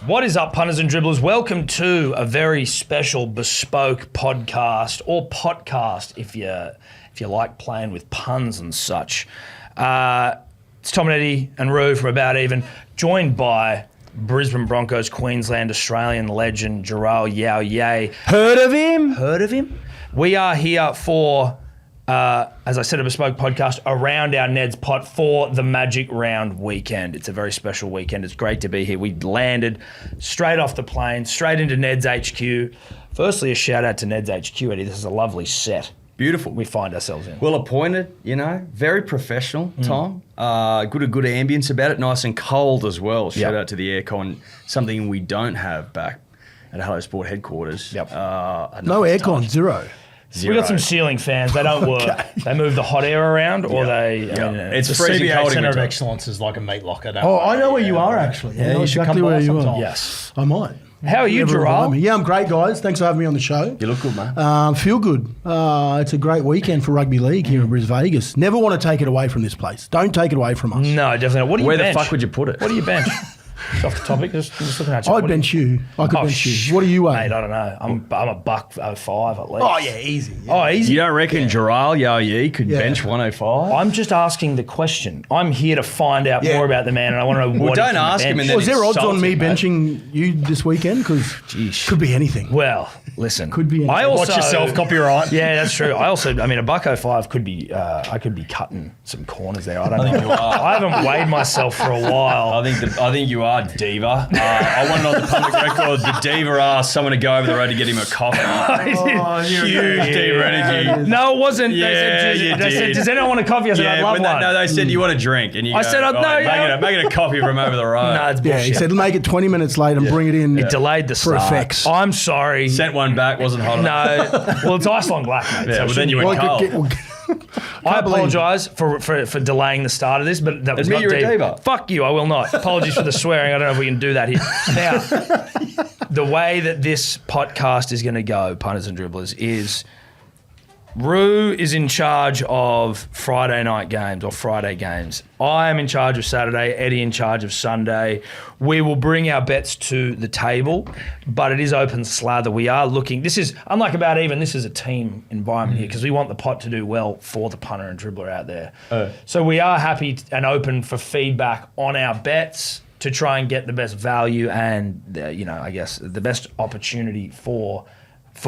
What is up, punters and dribblers? Welcome to a very special bespoke podcast, or POTCAST if you like playing with puns and such. It's Tom and Eddie and Roo from About Even, joined by Brisbane Broncos, Queensland, Australian legend Gerald Yao Yay. Heard of him? Heard of him? We are here for, as I said, a bespoke podcast around our Neds pot for the Magic Round weekend. It's a very special weekend. It's great to be here. We landed straight off the plane, straight into Neds HQ. Firstly, a shout out to Neds HQ, Eddie. This is a lovely set. Beautiful. We find ourselves in. Well appointed, very professional, Tom. Good ambience about it, nice and cold as well. Shout out to the aircon, something we don't have back at Hello Sport headquarters. No aircon, zero. We got some ceiling fans. They don't work. They move the hot air around, or they. I mean, it's the freezing CBA cold. Centre of Excellence is like a meat locker. I know where you are actually. Yeah, I know you should exactly come by where you sometime. are. Yes. I might. How are you, Never remind Gerald? me. Yeah, I'm great, guys. Thanks for having me on the show. You look good, mate. Feel good. It's a great weekend for rugby league here in Brisbane, Vegas. Never want to take it away from this place. Don't take it away from us. No, definitely not. What do you Where bench? the fuck would you put it? What do you bench? It's off the topic. Just looking at you. I'd bench you. I could bench you. What do you weigh? Mate, I don't know. I'm a $105 at least. Oh, yeah, easy. Yeah. Oh, easy. You don't reckon Gerald Yao Yee could bench 105? I'm just asking the question. I'm here to find out more about the man, and I want to know what. don't he can ask him bench. and then Was there odds on me insulting, benching you this weekend? Because could be anything. Well, listen. Could be anything. I also, Watch yourself, copyright. Yeah, that's true. I mean, a $105 could be. I could be cutting some corners there. I don't know. think you are. I haven't weighed myself for a while. I think you are diva. I wanted on the public record the diva asked someone to go over the road to get him a coffee. Huge diva energy. No, it wasn't. Yeah, you they said, did. does anyone want a coffee? I said, I'd love one. No, they said you want a drink, and you I go, said, no, make it a coffee from over the road. No, it's Yeah, bullshit. he said make it 20 minutes late and bring it in. It delayed the for start. effects. I'm sorry. Sent one back, wasn't hot enough. No. Well, it's ice long black, mate. Yeah, so well, then you went cold. I apologise for delaying the start of this, but that was Admit not you're a diva. Fuck you, I will not. Apologies for the swearing. I don't know if we can do that here. Now, the way that this podcast is going to go, punters and dribblers, is Roo is in charge of Friday night games or Friday games. I am in charge of Saturday, Eddie in charge of Sunday. We will bring our bets to the table, but it is open slather. We are looking, this is, unlike About Even, this is a team environment here because we want the pot to do well for the punter and dribbler out there. So we are happy and open for feedback on our bets to try and get the best value and, I guess, the best opportunity for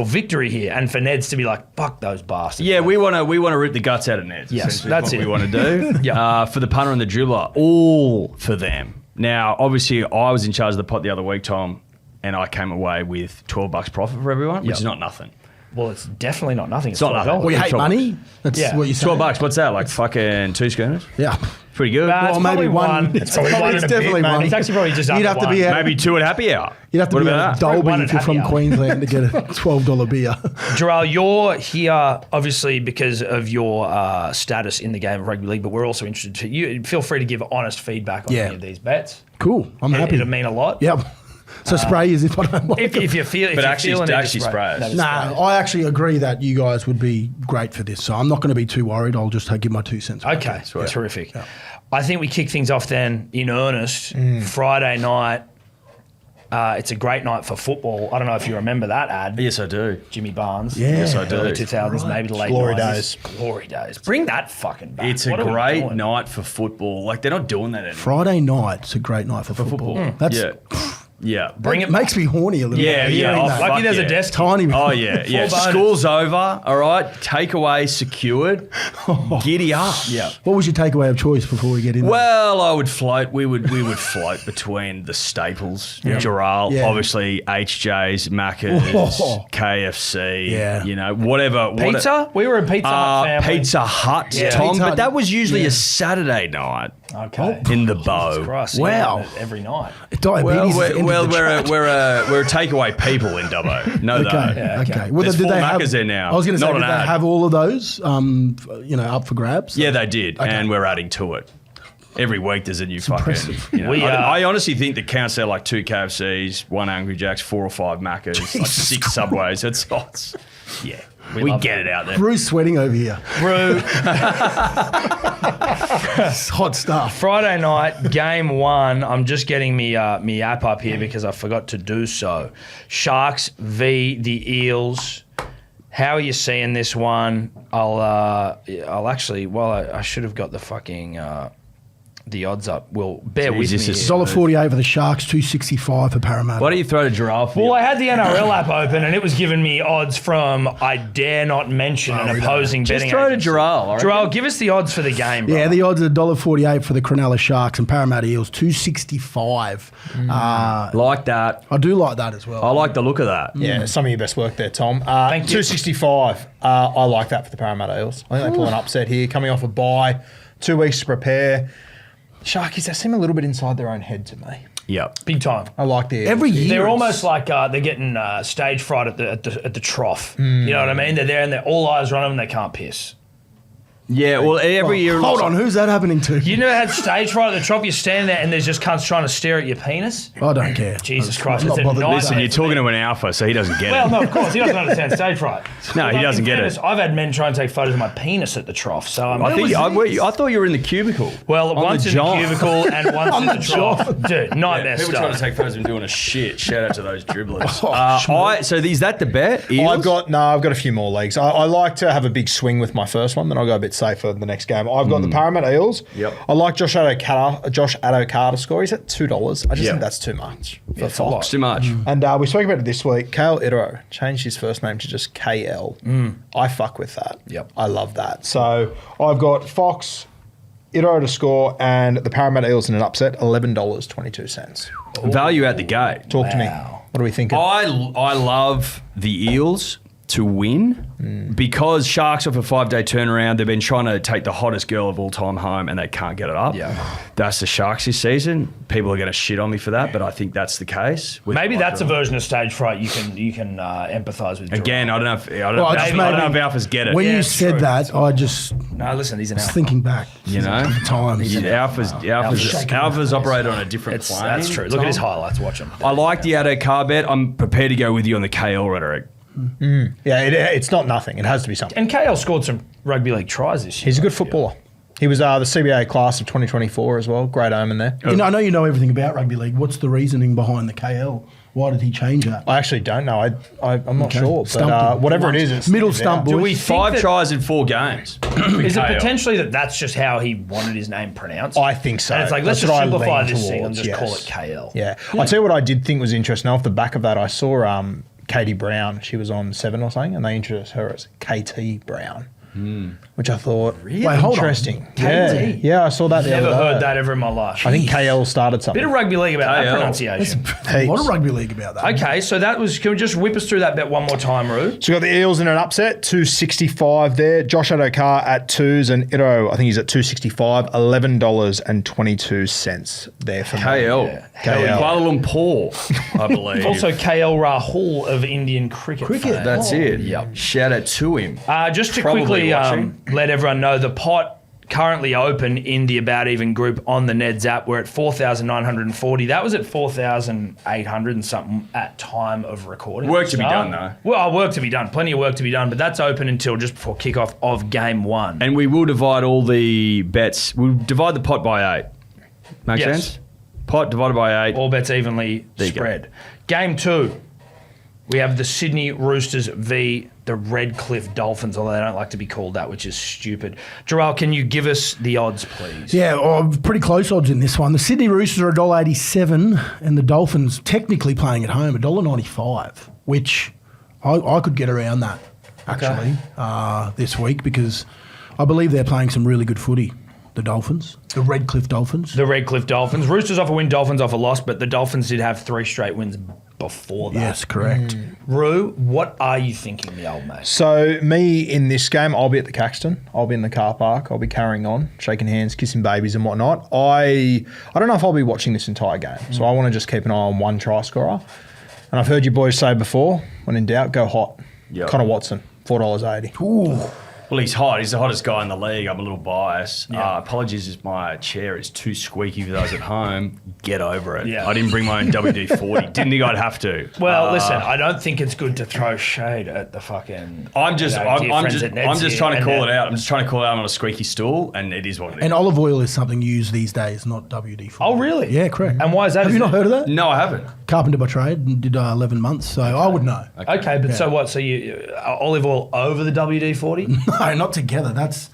victory here, and for Neds to be like, fuck those bastards. Yeah, we want to rip the guts out of Neds. Yes, essentially, that's what it. we want to do. For the punter and the dribbler, all for them. Now, obviously, I was in charge of the pot the other week, Tom, and I came away with $12 profit for everyone, which is not nothing. Well, it's definitely not nothing. It's not nothing. $12. Well, you hate money? That's what you say. $12, what's that? Like fucking 2 schooners? Yeah. Pretty good. Nah, it's Well, maybe probably one. It's probably one It's and a bit, definitely mate. one. It's actually probably just You'd under have to one. be out. Maybe 2 at happy hour. You'd have to What be about at that? One Dolby at if you're happy from hour. Queensland to get a $12 beer. Gerald, you're here obviously because of your status in the game of rugby league, but we're also interested to you. Feel free to give honest feedback on any of these bets. Cool. I'm happy. It'll mean a lot. Yep. So spray as if I don't like If you feel, if But you're actually- feeling actually it, spray it. that is Nah, spray. I actually agree that you guys would be great for this. So I'm not going to be too worried. I'll just give my 2 cents. Okay, terrific. Yeah. I think we kick things off then in earnest. Friday night. It's a great night for football. I don't know if you remember that ad. Yes, I do. Jimmy Barnes. Yeah. Yes, I do. Early 2000s, maybe the late Glory 90s. days. Glory days. Bring that fucking back. It's a What are we great doing? night for football. Like, they're not doing that anymore. Friday night's a great night for football. That's Yeah. Bring it makes me horny a little Yeah, bit. yeah. Hearing Oh, that. Lucky fuck there's yeah. a desk. Tiny bit. Oh, yeah, yeah. bonus. School's over, all right? Takeaway secured. Giddy up. Yeah. What was your takeaway of choice before we get in? Well, I would float. We would float between the staples. Gerald, Yeah. obviously HJ's, Macca's, Oh. KFC. Yeah. Whatever. Pizza? We were a Pizza Hut family. Pizza Hut, Yeah. Tom. Pizza But Hut. that was usually Yeah. a Saturday night Okay. in the bow. Jesus Christ, Wow. yeah, every night. Diabetes. Well, we're a takeaway people in Dubbo. Know Okay. that. Yeah, okay. okay. There's 4 Maccas there now. I was going to say, Not did an they ad. have all of those? Up for grabs. Yeah, they did, and we're adding to it. Every week there's a new impressive. fucking. I honestly think the counts there like 2 KFCs, 1 Angry Jacks, 4 or 5 Maccas, like 6 Subways. It's yeah. We love get that. it out there. Bruce sweating over here. Brew. It's hot stuff. Friday night, game 1. I'm just getting me app up here because I forgot to do so. Sharks v the Eels. How are you seeing this one? I'll actually. Well, I should have got the fucking the odds up. Well, bear with me. $1.48 for the Sharks, $2.65 for Parramatta. Why do you throw to Giraffe? Well, I had the NRL app open and it was giving me odds from I dare not mention an opposing betting Just throw to agency. Giraffe. Joel, give us the odds for the game, bro. Yeah, the odds are $1.48 for the Cronulla Sharks and Parramatta Eels, $2.65. Like that. I do like that as well. I like the look of that. Yeah, some of your best work there, Tom. Thank you. 265. I like that for the Parramatta Eels. I think they pull an upset here, coming off a bye, 2 weeks to prepare. Sharkies, they seem a little bit inside their own head to me. Yep. Big time. I like the Eels. Every year. They're almost like they're getting stage fright at the trough. You know what I mean? They're there and they're all eyes on them and they can't piss. Yeah, well, every year... Hold on, who's that happening to? You never had stage fright at the trough? You're standing there and there's just cunts trying to stare at your penis? I don't care. Jesus Christ. I'm It's not a bothered with nightmare. Listen, you're for talking me. to an alpha, so he doesn't get Well, it. no, of course. He doesn't understand stage fright. No, he Like, doesn't in get fairness, it. I've had men try and take photos of my penis at the trough. So I'm I thought you were in the cubicle. Well, On once the in the job. cubicle and once in the trough. Dude, nightmare People trying to stuff. take photos of him doing a shit. Shout out to those dribblers. Oh, So is that the bet? Eels? I've got a few more legs. I like to have a big swing with my first one, then I'll go a bit safer in the next game. I've got the Parramatta Eels. Yep. I like Josh Adokar to score. He's at $2. I just Yep. think that's too much for it's a lot. Fox. It's too much. And we spoke about it this week. Kale Itero changed his first name to just KL. I fuck with that. Yep. I love that. So I've got Fox, Itero to score, and the Parramatta Eels in an upset, $11.22. Value at the gate. Talk to me. What are we thinking? I love the Eels to win because Sharks off a 5-day turnaround. They've been trying to take the hottest girl of all time home and they can't get it up. Yeah. That's the Sharks this season. People are going to shit on me for that, but I think that's the case. Maybe that's a version of stage fright you can empathise with. Again, I don't know if I just I don't know if Alphas get it. When Yeah, you it's said true. that, I just No, listen, he's an was alpha. thinking back. You know? At the times. Alphas operate on a different plane. That's true. Look at his highlights. Watch him. I like the Adokar bet. I'm prepared to go with you on the KL rhetoric. Yeah, it's not nothing. It has to be something. And KL scored some rugby league tries this year. He's a good footballer. He was the CBA class of 2024 as well. Great omen there. I know you know everything about rugby league. What's the reasoning behind the KL? Why did he change that? I actually don't know. I'm not sure. Stumped But him. whatever it is, it's Middle it's stump, out. Do boys. we think 5 that- tries in 4 games. Is it KL. potentially that's just how he wanted his name pronounced? I think so. And it's like, let's That's just what I simplify lean this thing and towards, just call yes. it KL. Yeah. I'll tell you what I did think was interesting. Off the back of that, I saw Katie Brown. She was on 7 or something, and they introduced her as KT Brown, which I thought Wait, hold on. interesting. KT? Yeah, I saw that. the Never other heard day. that ever in my life. I think KL started something. Bit of rugby league about that KL. pronunciation. A lot of rugby league about that. Okay, so that was. Can we just whip us through that bet one more time, Roo? So we got the Eels in an upset, 265 there. Josh Adokar at 2s and Ito, I think he's at 265, $11.22 there for me. KL. Yeah. KL. Kuala Lumpur, I believe. Also, KL Rahul of Indian cricket. fame. That's it. Yep. Shout out to him. Just to Probably quickly watching. let everyone know, the pot currently open in the About Even group on the Neds app. We're at 4,940. That was at 4,800 and something at time of recording. Work to be So- done, though. Well, work to be done. Plenty of work to be done, but that's open until just before kickoff of game 1. And we will divide all the bets. We'll divide the pot by 8. Make Yes. sense? Pot divided by 8. All bets evenly There you go. spread. Game 2, we have the Sydney Roosters v the Redcliffe Dolphins, although they don't like to be called that, which is stupid. Jarrell, can you give us the odds, please? Yeah, pretty close odds in this one. The Sydney Roosters are $1.87 and the Dolphins technically playing at home $1.95, which I could get around that actually this week because I believe they're playing some really good footy. The Dolphins, the Redcliffe Dolphins. The Redcliffe Dolphins. Roosters off a win, Dolphins off a loss, but the Dolphins did have 3 straight wins before that. Yes, correct. Roo, what are you thinking, the old mate? So me in this game, I'll be at the Caxton. I'll be in the car park. I'll be carrying on, shaking hands, kissing babies and whatnot. I don't know if I'll be watching this entire game, so I want to just keep an eye on one try scorer. And I've heard you boys say before, when in doubt, go hot. Yep. Connor Watson, $4.80. Ooh, Well, he's hot. He's the hottest guy in the league. I'm a little biased. Apologies if my chair is too squeaky for those at home. Get over it. Yeah. I didn't bring my own WD-40. Didn't think I'd have to. Well, listen, I don't think it's good to throw shade at the fucking. I'm just trying to call it out. I'm just trying to call it out on a squeaky stool, and it is what it is. And olive oil is something used these days, not WD-40. Oh, really? Yeah, correct. And why is that? Have you not heard of that? No, I haven't. Carpenter by trade, and did 11 months, so I would know. Okay, but so what? So you olive oil over the WD-40? No, not together. That's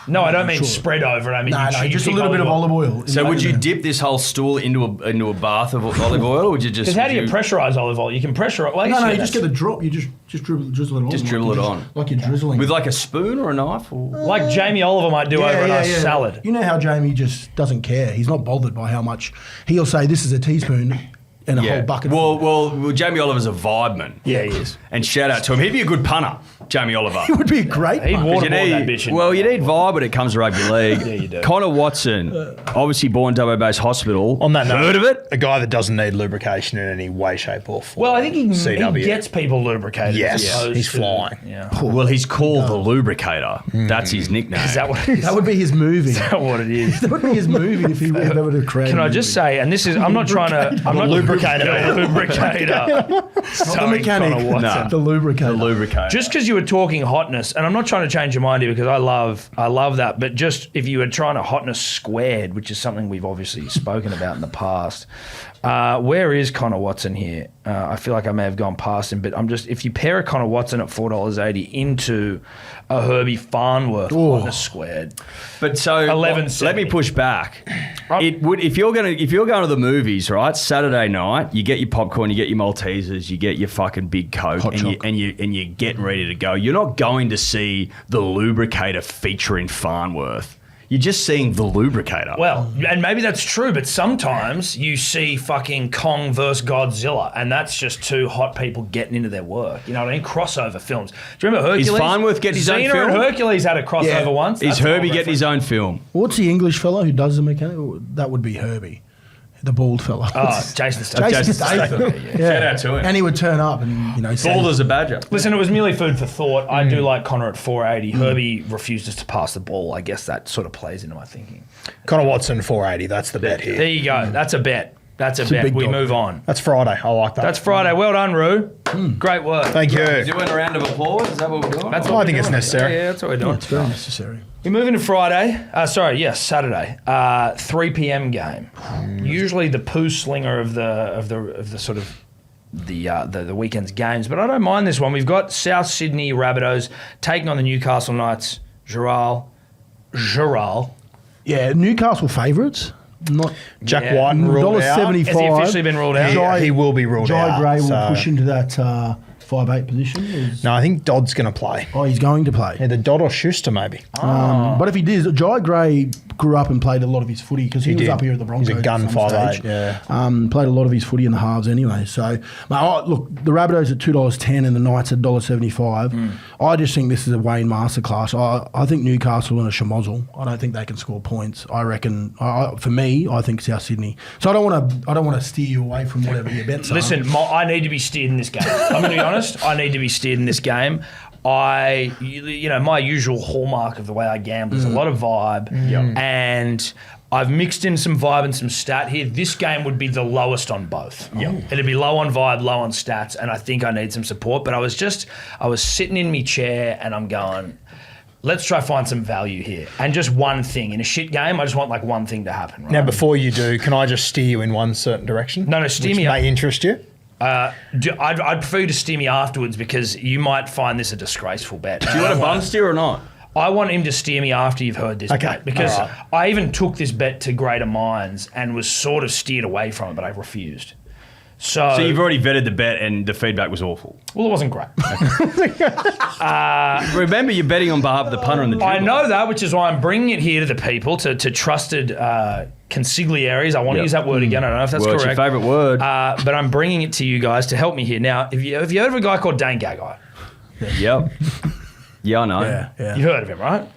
No, I don't mean Sure. spread over. I mean no, you just a pick little bit of olive oil. So would you dip this whole stool into a bath of olive oil, or would you just? Because how do you pressurize olive oil? You can pressurize. Well, No, you just get the drop. You just drizzle it on. Just dribble it on. like you're drizzling. with like a spoon or a knife? Or? like Jamie Oliver might do over a nice salad. You know how Jamie just doesn't care. He's not bothered by how much. He'll say this is a teaspoon and a whole bucket. Well, Jamie Oliver's a vibe man. Yeah, he is. And shout out to him. He'd be a good punter, Jamie Oliver. He would be a great. He'd one. waterboard that bitch. You need vibe when it comes to rugby league. Yeah, you do. Connor Watson, obviously born Dubbo Base Hospital. On that note, heard of it? A guy that doesn't need lubrication in any way, shape, or form. Well, I think he CW. gets people lubricated. Yes, as opposed he's to- flying. Yeah. Well, he's called the Lubricator. That's his nickname. Is that what it is? That would be his movie. Is that what it is? That would be his movie if he ever to create. Can I just say, and this is, I'm not trying to, I'm not lubricator. lubricator. the mechanic, Connor Watson. the lubricator. the Lubricator. Just because you were talking hotness, and I'm not trying to change your mind here because I love that, but just if you were trying to hotness squared, which is something we've obviously spoken about in the past, where is Connor Watson here? I feel like I may have gone past him, but if you pair a Connor Watson at $4.80 into a Herbie Farnworth hotness squared, But so 11.70. let me push back. It would if you're going to the movies, right? Saturday night, you get your popcorn, you get your Maltesers, you get your fucking big Coke, and you're getting ready to go. You're not going to see the Lubricator featuring Farnworth. You're just seeing the Lubricator. well, and maybe that's true, but sometimes you see fucking Kong versus Godzilla, and that's just two hot people getting into their work. You know what I mean? Crossover films. Do you remember Hercules? Is Farnworth getting his own Xena film? and Hercules had a crossover once. Is That's an old Herbie getting his reference. own film? What's the English fellow who does the mechanic? That would be Herbie, the bald fellow. Oh, Jason Statham. Jason Statham. Shout out to him. And he would turn up and say, Bald as a badger. Listen, it was merely food for thought. I do like Connor at 480. Herbie refuses to pass the ball. I guess that sort of plays into my thinking. Connor Watson, 480. That's the bet There here. you go. That's a bet. That's a a bet. big We dog. move on. That's Friday. I like that. That's Friday. Well done, Roo. Great work. Thank you. Doing a round of applause? Is that what we're doing? That's I what think we're it's doing. necessary. Yeah, that's what we're doing. it's very necessary. We're moving to Friday. Saturday. 3 p.m. game. Usually the poo slinger of the sort of the weekend's games, but I don't mind this one. We've got South Sydney Rabbitohs taking on the Newcastle Knights. Giral. Yeah, Newcastle favourites. Not Jack Yeah. White ruled out. $1.75. Has he officially been ruled out? Yeah, he will be ruled Jai out. Gray will so- push into that 5'8" position. No, I think Dodd's going to play. Oh, he's going to play. Either Dodd or Schuster, maybe. But if he did, Jai Gray grew up and played a lot of his footy because he was did. up here at the Broncos. He's a gun at some 5'8", stage. yeah. Played a lot of his footy in the halves anyway. So, look, the Rabbitohs at $2.10 and the Knights at $1.75. I just think this is a Wayne masterclass. I think Newcastle in a schmozzle. I don't think they can score points. I reckon, for me, I think South Sydney. So I don't want to steer you away from whatever your bets are. Listen, I need to be steered in this game. I'm going to be honest. I need to be steered in this game. My usual hallmark of the way I gamble is a lot of vibe, and I've mixed in some vibe and some stat here. This game would be the lowest on both. It'd be low on vibe, low on stats, and I think I need some support. But I was sitting in my chair and I'm going, let's try find some value here. And just one thing. In a shit game, I just want like one thing to happen. Right? Now, before you do, can I just steer you in one certain direction? No, steer which me up. may interest you. I'd prefer you to steer me afterwards because you might find this a disgraceful bet. Do you want a bum steer or not? I want him to steer me after you've heard this Okay, bet because all right. I even took this bet to Greater Minds and was sort of steered away from it, but I refused. So So you've already vetted the bet and the feedback was awful. well, it wasn't great. Remember, you're betting on behalf of the punter and the dribbler. I know that, which is why I'm bringing it here to the people, to trusted consigliaries. I want to use that word again. I don't know if that's Word's correct. your favourite word. But I'm bringing it to you guys to help me here. Now, have you heard of a guy called Dane Gagai? Yep. Yeah, I know. Yeah. You've heard of him, right?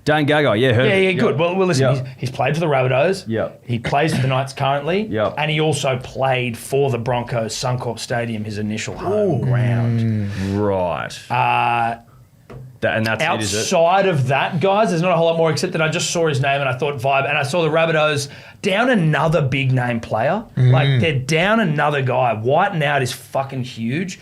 Dane Gagai, yeah, heard of Yeah, it. good. Well, listen, Yep. he's played for the Rabbitohs. Yep. He plays for the Knights currently. Yep. And he also played for the Broncos, Suncorp Stadium, his initial home ground. Right. And that's it, is it? Outside of that, guys, there's not a whole lot more except that I just saw his name and I thought vibe, and I saw the Rabbitohs down another big name player. Like, they're down another guy. Whiten out is fucking huge.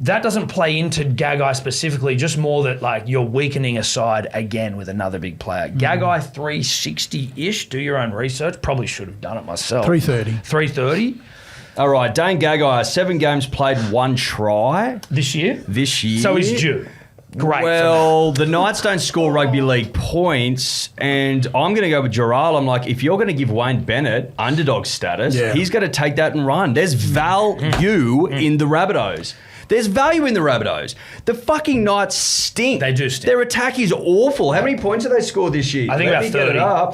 That doesn't play into Gagai specifically, just more that, like, you're weakening a side again with another big player. Gagai 360-ish. Do your own research. Probably should have done it myself. 330. 330 All right, Dane Gagai, 7 games played, 1 try this year. So he's due. Great. Well, the Knights don't score rugby league points, and I'm going to go with Gerald. I'm like, if you're going to give Wayne Bennett underdog status, he's going to take that and run. There's value in the Rabbitohs. There's value in the Rabbitohs. The fucking Knights stink. They do stink. Their attack is awful. How many points have they scored this year? I think about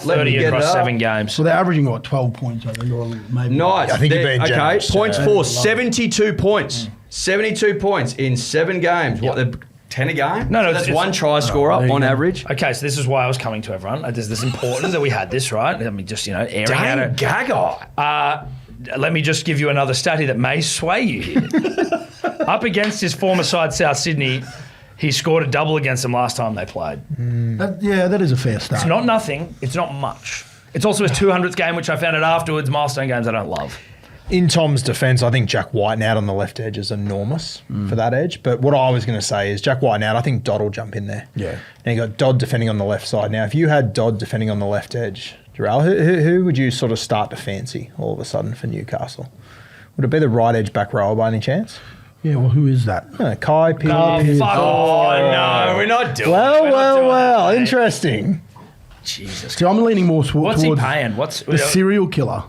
30. 30 across 7 games. So they're averaging, 12 points, I think, or maybe. Nice. I think you're being generous. Okay, points for 72 points. 72 points in 7 games. What, they're 10 a game? No, so that's 1 try scorer on average. Okay, so this is why I was coming to everyone. This is important that we had this, right? Let me just, airing out it. Gagai. Let me just give you another stat here that may sway you here. Up against his former side, South Sydney, he scored a double against them last time they played. That is a fair start. It's not nothing. It's not much. It's also his 200th game, which I found out afterwards. Milestone games I don't love. In Tom's defence, I think Jack Whiten out on the left edge is enormous for that edge. But what I was going to say is Jack Whiten out, I think Dodd will jump in there. Yeah. And you got Dodd defending on the left side. Now, if you had Dodd defending on the left edge, Jarrell, who would you sort of start to fancy all of a sudden for Newcastle? Would it be the right edge back rower by any chance? Yeah, well, who is that? Kai Pearce. No, we're not doing it. Well, interesting. Jesus. See, I'm leaning more towards What's he paying? the serial killer,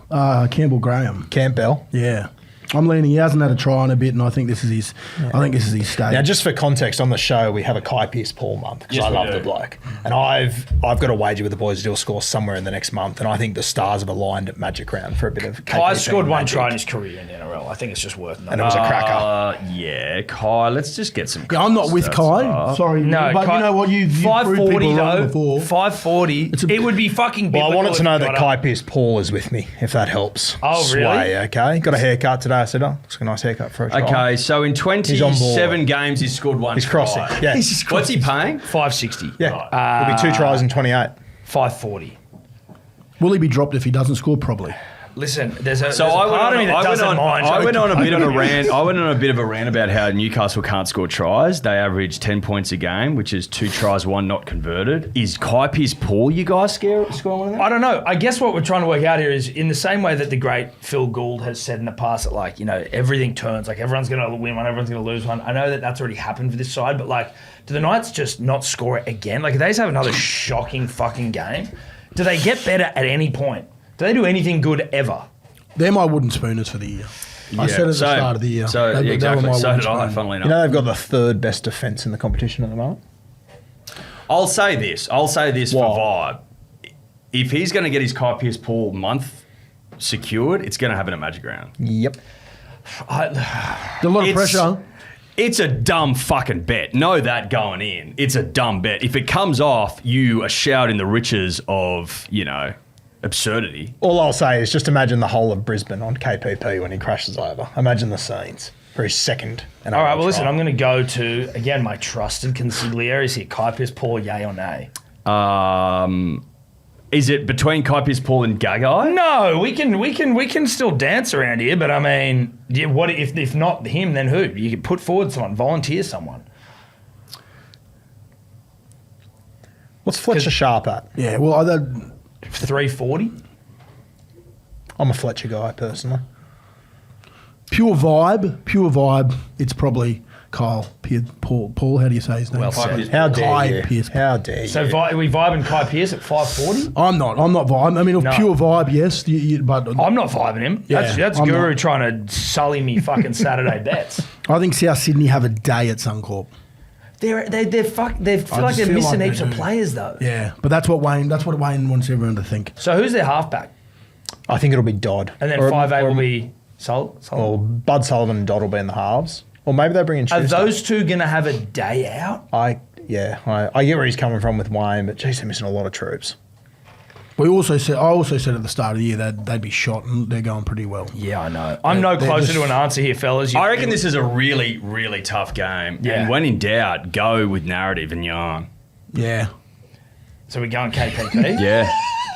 Campbell Graham. Campbell. Yeah. I'm leaning. He hasn't had a try in a bit, and I think this is his. I think this is his stage. Now, just for context, on the show we have a Kai Pearce-Paul month because I love the bloke, and I've got a wager with the boys to do a score somewhere in the next month, and I think the stars have aligned at Magic Round for a bit of. Kai's scored 1 try in his career in the NRL. I think it's just worth nothing. And it was a cracker. Yeah, Kai. Let's just get some. Yeah, I'm not with Kai. Sorry, No, but Kai, you know what? You 540 though. Before. 540. It would be fucking. Well, I wanted to know that got Kai Pearce-Paul is with me, if that helps. Oh, really? Sway, okay. Got a haircut today. I said, looks like a nice haircut for a try. Okay, so in 27 games, he's scored 1 He's try. crossing. Yeah. What's he paying? 560. Yeah. It'll be 2 tries in 28. 540. Will he be dropped if he doesn't score? Probably. Listen, there's a So part of me that doesn't mind. I went on a bit of a rant. I went on a bit of a rant about how Newcastle can't score tries. They average 10 points a game, which is 2 tries, 1 not converted. Is Kai Pearce-Paul you guys scoring one of that? I don't know. I guess what we're trying to work out here is in the same way that the great Phil Gould has said in the past that, like, everything turns, like everyone's going to win one, everyone's going to lose one. I know that that's already happened for this side, but like, do the Knights just not score it again? Like, if they just have another shocking fucking game, do they get better at any point? Do they do anything good ever? They're my wooden spooners for the year. I said at the start of the year. So, exactly. So did I, funnily enough. They've got the 3rd best defence in the competition at the moment. I'll say this for vibe. If he's going to get his Kai Pearce-Paul month secured, it's going to happen at Magic Round. Yep. There's a lot of pressure. It's a dumb fucking bet. Know that going in. It's a dumb bet. If it comes off, you are shouting the riches of, absurdity. All I'll say is just imagine the whole of Brisbane on KPP when he crashes over. Imagine the scenes for his second. All right, well, listen, I'm going to go to, again, my trusted consigliaries here. Kai Pearce-Paul, yay or nay? Is it between Kai Pearce-Paul and Gagai? No, we can still dance around here, but I mean, what if not him, then who? You could put forward someone, volunteer someone. What's Fletcher Sharp at? Yeah, well, 340. I'm a Fletcher guy, personally. Pure vibe. It's probably Kyle Paul. How do you say his name? Well said. How dare Kai you? Pearce. How dare you? So we vibing Kai Pearce at 540? I'm not vibe. I mean, No. pure vibe, yes. But I'm not vibing him. Yeah, That's I'm Guru not. trying to sully me fucking Saturday bets. I think South Sydney have a day at Suncorp. They feel like they're missing heaps of players though. Yeah, but that's what Wayne wants everyone to think. So who's their halfback? I think it'll be Dodd. And then 5'8" will be Sullivan. Or Bud Sullivan and Dodd will be in the halves. Or maybe they bring in Are Schuster. those two going to have a day out? I get where he's coming from with Wayne, but geez, they're missing a lot of troops. I also said at the start of the year that they'd be shot, and they're going pretty well. Yeah, I know. I'm no closer to an answer here, fellas. I reckon this is a really, really tough game. Yeah. And when in doubt, go with narrative and yarn. Yeah. So we're going KPP? Yeah.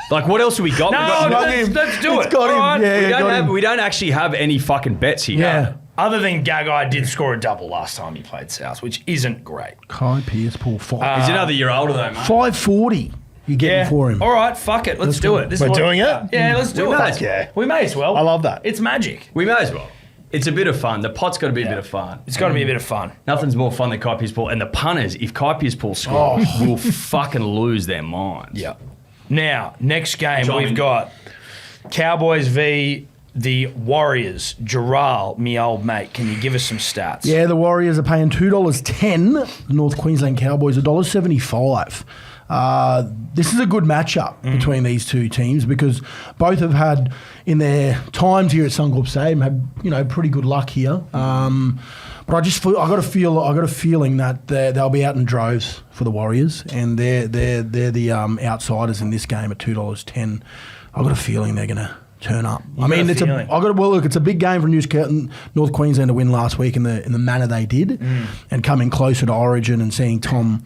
Like, what else have we got? Let's do it. got him. All right. Yeah, we don't actually have any fucking bets here. Yeah. Other than Gagai did score a double last time he played South, which isn't great. Kai Pearce pull 5. He's another year older though, mate. 540. You're getting for him. All right, fuck it. Let's do it. This is We're what- doing it? Yeah, let's do it. Fuck yeah. We may as well. I love that. It's magic. We may as well. It's a bit of fun. The pot's got to be a bit of fun. It's got to be a bit of fun. Nothing's more fun than Kai Pearce-Paul. And the punters, if Kai Pearce-Paul scores, will fucking lose their minds. Yeah. Now, next game John. we've got Cowboys v the Warriors. Gerald, me old mate, can you give us some stats? Yeah, the Warriors are paying $2.10. The North Queensland Cowboys $1.75. This is a good matchup between these two teams because both have had, in their times here at Suncorp Stadium, had pretty good luck here. But I just feel I got a feeling that they'll be out in droves for the Warriors, and they're the outsiders in this game at $2.10. I got a feeling they're going to turn up. It's a big game for North Queensland to win last week in the manner they did, and coming closer to Origin and seeing Tom,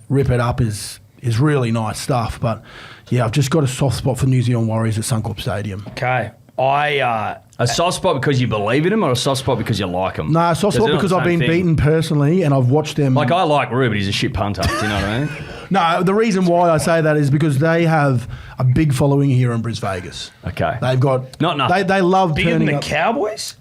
rip it up is really nice stuff. But yeah, I've just got a soft spot for New Zealand Warriors at Suncorp Stadium. Okay. A soft spot because you believe in them, or a soft spot because you like them? No, a soft spot because I've been beaten personally and I've watched them. Like, I like Rue, but he's a shit punter. Do you know what I mean? No, the reason why I say that is because they have a big following here in Brisbane Vegas. Okay. They've got... Not enough. They love Bigger than turning the up. Cowboys?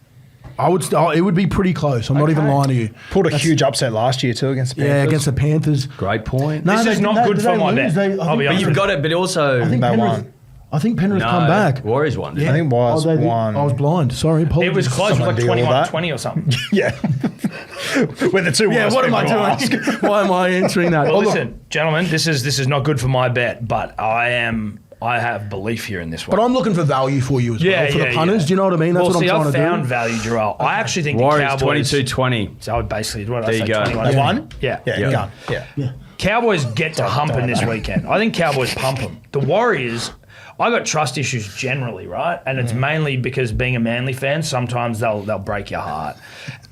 It would be pretty close. I'm not even lying to you. Pulled a huge upset last year too against the Panthers. Yeah, against the Panthers. Great point. No, This is not good for my bet. I'll be But honest you've with got it, but also... I think They Penrith, won. I think Penrith No, come back. Warriors won, didn't I think Wires they did? won. I was blind. Sorry, apologies. It was close. It was like Someone deal with that. 21-20 or something. Yeah. We're the two Yeah, worst what am I people to doing? ask. Why am I answering that? Well, Oh, look, listen, gentlemen, this is not good for my bet, but I have belief here in this one. but I'm looking for value for you as well, for the punters. yeah. Do you know what I mean? That's well, what I'm trying I to found do. value, Gerald. I actually think Warriors the Cowboys... 22-20. So basically, what did There I you say? go. 21. They won? Yeah. Yeah, done. Yeah. Cowboys get to humping this weekend. I think Cowboys pump them. The Warriors... I got trust issues generally, right? And it's mainly because being a Manly fan, sometimes they'll break your heart.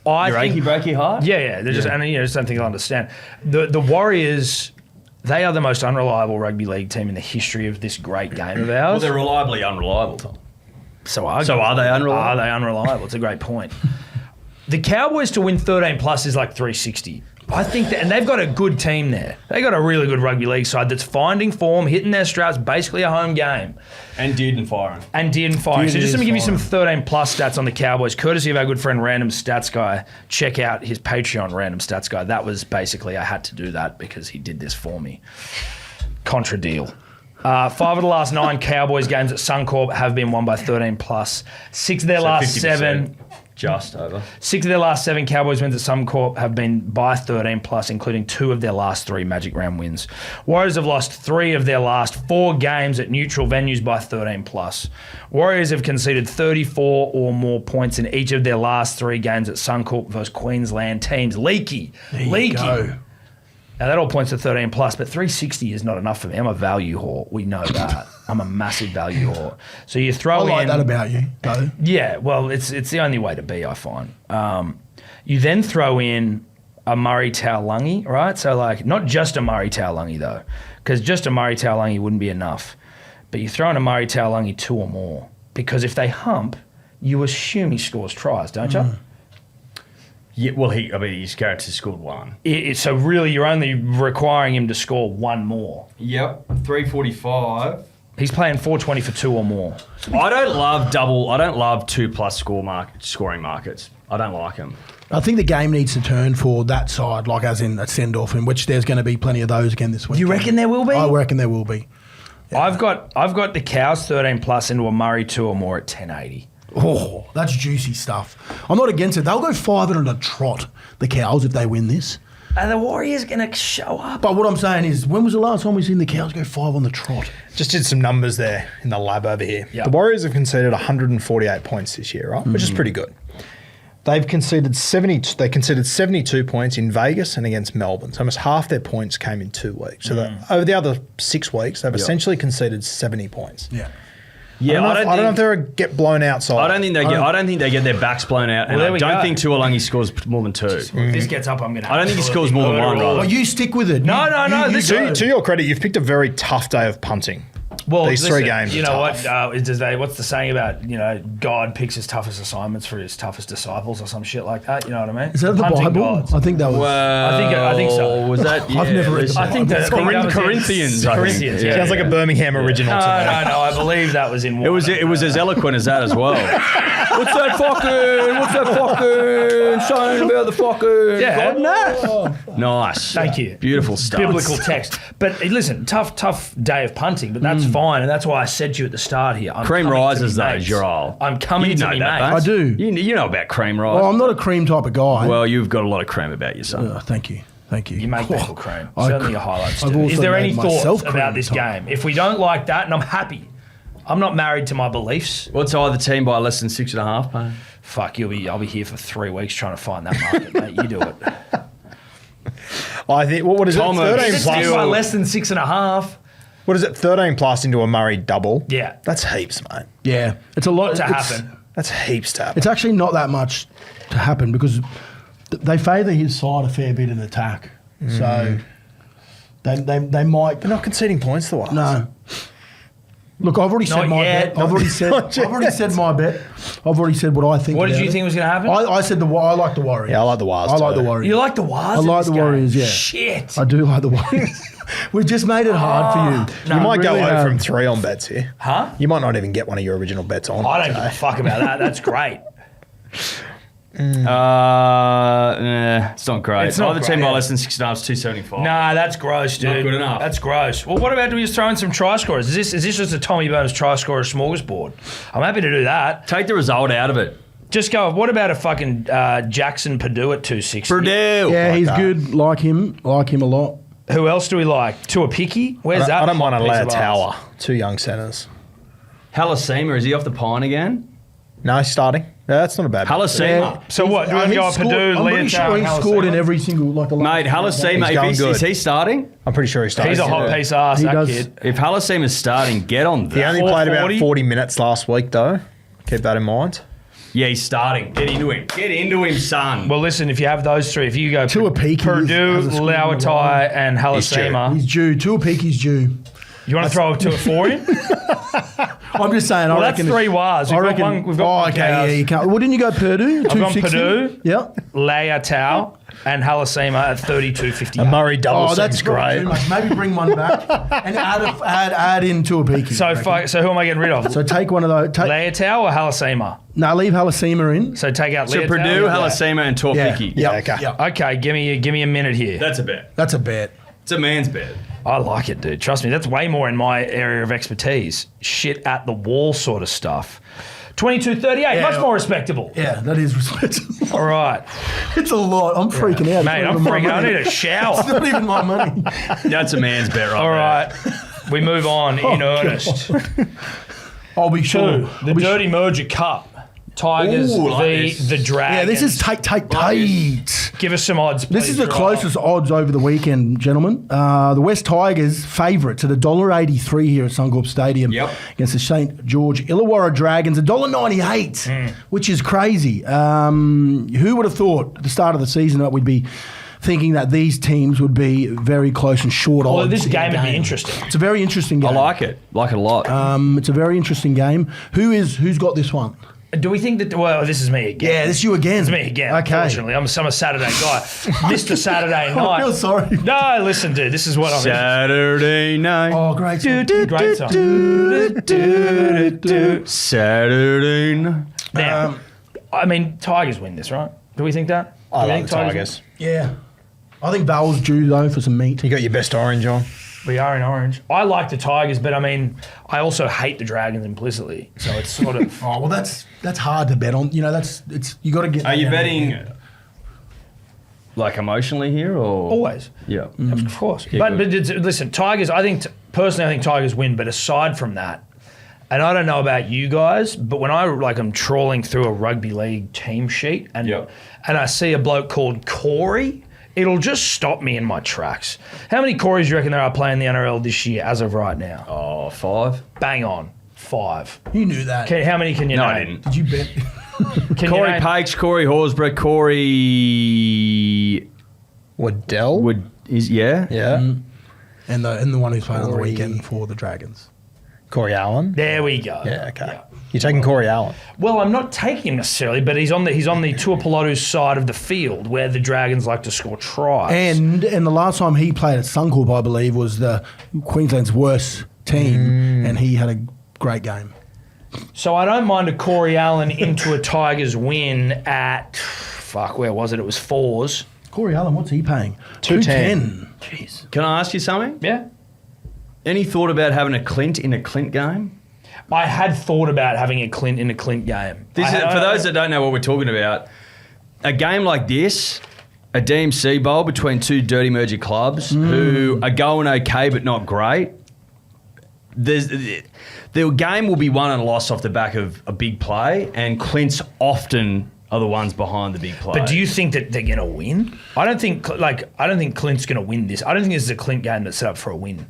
Break your heart? Yeah. They're just, and just don't think I'll understand. The Warriors, they are the most unreliable rugby league team in the history of this great game of Well, ours. they're reliably unreliable, Tom. So are they unreliable? Are they unreliable? It's a great point. The Cowboys to win 13 plus is like 360. I think that, and they've got a good team there. They got a really good rugby league side that's finding form, hitting their straps, basically a home game. And did firing. So just to give you some 13 plus stats on the Cowboys, courtesy of our good friend Random Stats Guy. Check out his Patreon, Random Stats Guy. That was basically, I had to do that because he did this for me. Contra deal. 5 of the last 9 Cowboys games at Suncorp have been won by 13 plus. 6 of their last 50%. 7... Just over. 6 of their last 7 Cowboys wins at Suncorp have been by 13 plus, including 2 of their last 3 Magic Round wins. Warriors have lost 3 of their last 4 games at neutral venues by 13 plus. Warriors have conceded 34 or more points in each of their last 3 games at Suncorp versus Queensland teams. Leaky. Go. Now, that all points to 13 plus, but 360 is not enough for me. I'm a value whore. We know that. I'm a massive value whore. So you throw in... I like that about you, though. Yeah, well, it's the only way to be, I find. You then throw in a Murray Taulagi, right? So, like, not just a Murray Taulagi, though, because just a Murray Taulagi wouldn't be enough. But you throw in a Murray Taulagi 2 or more, because if they hump, you assume he scores tries, don't you? Yeah, well, his character scored 1. So really, you're only requiring him to score 1 more. Yep, 345. He's playing 420 for 2 or more. I don't love 2+ scoring markets. I don't like them. I think the game needs to turn for that side, like as in a send-off, in which there's going to be plenty of those again this week. You reckon there will be? I reckon there will be. Yeah. I've got the Cows 13 plus into a Murray 2 or more at 1080. Oh, that's juicy stuff. I'm not against it. They'll go 5 on a trot, the Cows, if they win this. Are the Warriors going to show up? But what I'm saying is, when was the last time we seen the Cows go 5 on the trot? Just did some numbers there in the lab over here. Yep. The Warriors have conceded 148 points this year, right? Which is pretty good. They've conceded 70. They conceded 72 points in Vegas and against Melbourne. So almost half their points came in 2 weeks. So over the other 6 weeks, they've essentially conceded 70 points. Yeah. Yeah, I don't know if they're a get blown out side. I don't think they get their backs blown out, and I don't think Tuolangi scores more than 2. If this gets up, I'm going to. I don't think he scores more than 1. Oh, you stick with it. No. To your credit, you've picked a very tough day of punting. Well, These 3 games You are know tough. what's the saying about God picks his toughest assignments for his toughest disciples or some shit like that? You know what I mean? Is that the Punting Bible? gods. I think that was. I think so. Was that? Yeah, I've never read the I think that Corinthians. I think. Corinthians. Yeah. Sounds like a Birmingham original. No, to me. I believe that was in. It was as eloquent as that as well. What's that fucking saying about the fucking God? Nah. Nice. Thank you. Beautiful stuff. Biblical text. But listen, tough day of punting, but that's fine, and that's why I said to you at the start here. Cream rises, though, Joel. I'm coming You to know be that, mates. I do. You know about cream rise. Well, I'm not a cream type of guy. Well, you've got a lot of cream about you, son. Thank you. You make people cream. I- Certainly a highlight. I've Stu. also Is there any made thoughts myself about cream this type. game? If we don't like that, and I'm happy, I'm not married to my beliefs. What's either team by less than 6.5, mate? Fuck, I'll be here for 3 weeks trying to find that market, mate. You do it. I think what is Thomas. it? 13 It's by plus. less than 6.5. What is it? 13 plus into a Murray double. Yeah. That's heaps, mate. Yeah, it's a lot To it's- happen. That's heaps to happen. It's actually not that much to happen because they favour his side a fair bit in attack. So they might. They're not conceding points to us. No. Look, I've already said Not my yet. bet. I've already said my bet. I've already said what I think. What did about you it. think was going to happen? I said I like the Warriors. Yeah, I like the Warriors I like too. the Warriors. You like the Warriors? I in like this the game? Warriors, yeah. Shit. I do like the Warriors. We've just made it hard for you. You might go really 0 have. from 3 on bets here. Huh? You might not even get one of your original bets on. I don't give a fuck about that. That's great. It's not great. It's not Either team great. by less than 6.5 is 275. Nah, that's gross, dude. Not good enough. That's gross. Well, what about do we just throw in some try scorers? Is this just a Tommy Burns try scorer smorgasbord? I'm happy to do that. Take the result out of it. Just go. What about a fucking Jackson Purdue at 260? Purdue. Yeah, Like he's that. good. Like him a lot. Who else do we like? Tuapiki? Where's that? I don't mind a piece Leia of ass? Tower. 2 young centres. Halasima, is he off the pine again? No, he's starting. Yeah, that's not a bad. Halasima. So what? Do we want to go He's Purdue, scored- I'm pretty Leotow, sure and he scored in Halasima? every single Mate, Halasima, He's going good. is he starting? I'm pretty sure he's starting. He's a hot piece of ass, He that does. kid. If Halasima's starting, get on that. He only played about 440? 40 minutes last week, though. Keep that in mind. Yeah, he's starting. Get into him. Get into him, son. Well, listen, if you have those three, if you go Tuapiki Purdue, has a score in the Lauatai, and Halasima, He's due. Tuapiki's due. you want to throw to a 4 in? I'm just saying. Well, I that's reckon 3 wires. We've got one okay, cows. yeah, you can't. Well, didn't you go Purdue? I've gone 260? Purdue. Yeah. Leotow and Halasima at 32.50. A Murray double Oh, that's seems great. too much. Maybe bring one back and add in Tuapiki. So who am I getting rid of? So take one of those. Leotow or Halasima? No, leave Halasima in. So take out So Leotow. Purdue, Halasima, and Torpiki. Yeah. okay. Yeah. Okay, give me a minute here. That's a bet. That's a bet. It's a man's bet. I like it, dude. Trust me, that's way more in my area of expertise. Shit at the wall sort of stuff. 22.38, much more respectable. Yeah, that is respectable. All right, It's a lot. I'm freaking out. It's mate, not I'm even my freaking out. I money. need a shower. It's not even my money. That's a man's bet right All there. right, we move on in earnest I'll be to sure. the Dirty Merger Cup. Tigers Ooh, like v this. the Dragons. Yeah, this is tight. Give us some odds, please. This is the Gerard. closest odds over the weekend, gentlemen. The West Tigers favourites at $1.83 here at Suncorp Stadium Yep. against the St George Illawarra Dragons, $1.98, which is crazy. Who would have thought at the start of the season that we'd be thinking that these teams would be very close and short odds? Well, this in game the would be interesting. It's a very interesting game. I like it. Like it a lot. It's a very interesting game. Who's got this one? Do we think that? Well, this is me again. Yeah, this is you again. It's me again. Okay. Unfortunately, I'm a Saturday guy. Mr. Saturday night. I feel sorry. No, listen, dude. This is what I'm. Saturday night. Oh, great song. Great song. Saturday night. Now, I mean, Tigers win this, right? Do we think that? I Do we like think the Tigers. Yeah. I think Val's due, though, for some meat. You got your best orange on. We are in orange. I like the Tigers, but I mean, I also hate the Dragons implicitly. So it's sort of. Oh, well, that's hard to bet on. You know, you got to get. Are you that down. betting like emotionally here or? Always. Yeah. Of course. Yeah, but listen, Tigers, personally, I think Tigers win. But aside from that, And I don't know about you guys, but when I'm trawling through a rugby league team sheet and I see a bloke called Corey, it'll just stop me in my tracks. How many Corys do you reckon there are playing the NRL this year as of right now? Oh, 5. Bang on. 5. You knew that. How many can you name? No, I didn't. Did you bet? Corey Pakes, Corey Horsburgh, Corey Waddell? Yeah. And the one who's playing on the weekend for the Dragons. Corey Allen? There we go. Yeah, okay. You're taking Corey Allen. Well, I'm not taking him necessarily, but he's on the Tuipulotu's side of the field where the Dragons like to score tries. And the last time he played at Suncorp, I believe, was the Queensland's worst team, and he had a great game. So I don't mind a Corey Allen into a Tigers win at, where was it? It was 4s. Corey Allen, what's he paying? 210. Jeez. Can I ask you something? Yeah. Any thought about having a Clint in a Clint game? I had thought about having a Clint in a Clint game. For those that don't know what we're talking about, a game like this, a DMC bowl between two dirty merger clubs who are going okay but not great, the game will be won and lost off the back of a big play, and Clint's often are the ones behind the big play. But do you think that they're going to win? I don't think Clint's going to win this. I don't think this is a Clint game that's set up for a win.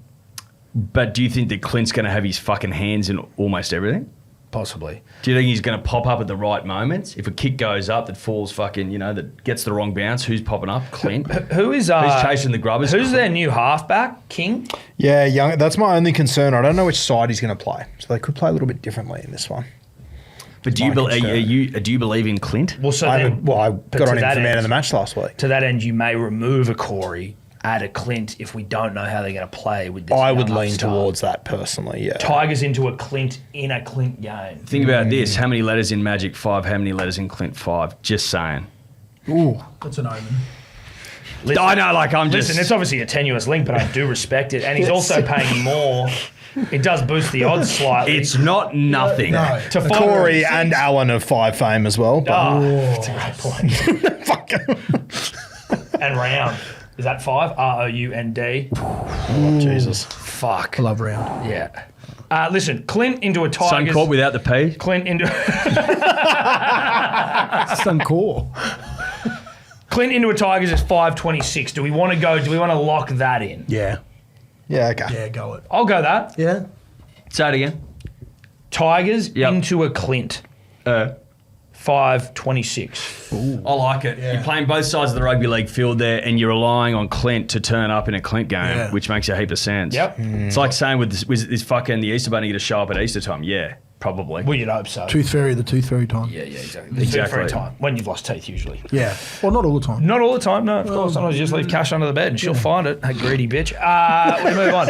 But do you think that Clint's going to have his fucking hands in almost everything? Possibly. Do you think he's going to pop up at the right moments? If a kick goes up that falls that gets the wrong bounce, who's popping up? Clint. Who's chasing the grubbers? Who's their new halfback? King? Yeah, young. That's my only concern. I don't know which side he's going to play. So they could play a little bit differently in this one. But do you believe in Clint? Well, so I got on him for man of the match last week. To that end, you may remove a Corey, add a Clint if we don't know how they're going to play with this. I would lean upstart. towards that personally, yeah. Tigers into a Clint in a Clint game. Think about this. How many letters in Magic? 5. How many letters in Clint? 5. Just saying. Ooh, that's an omen. Listen, I know, I'm just... Listen, it's obviously a tenuous link, but I do respect it. And he's also paying more. It does boost the odds slightly. It's not nothing. No. To Corey and Allen of 5 fame as well. But that's a great point. And Round. Is that 5? Round? Oh, Jesus. Fuck. I love Round. Yeah. Listen, Clint into a Tigers. Suncorp without the P. Clint into Suncorp. Clint into a Tigers is 526. Do we want to go? Do we want to lock that in? Yeah. Yeah, okay. Yeah, go it. I'll go that. Yeah. Say it again. Tigers into a Clint. 526. I like it. Yeah. You're playing both sides of the rugby league field there, and you're relying on Clint to turn up in a Clint game, which makes a heap of sense. Yep. It's like saying with this fucking the Easter Bunny to show up at Easter time. Yeah, probably. Well, you'd hope so. Tooth Fairy, the Tooth Fairy time. Yeah, exactly. Exactly. Time when you've lost teeth, usually. Yeah. Well, not all the time. Not all the time, no. Of course, sometimes you just leave cash under the bed and she'll find it. That greedy bitch. We move on.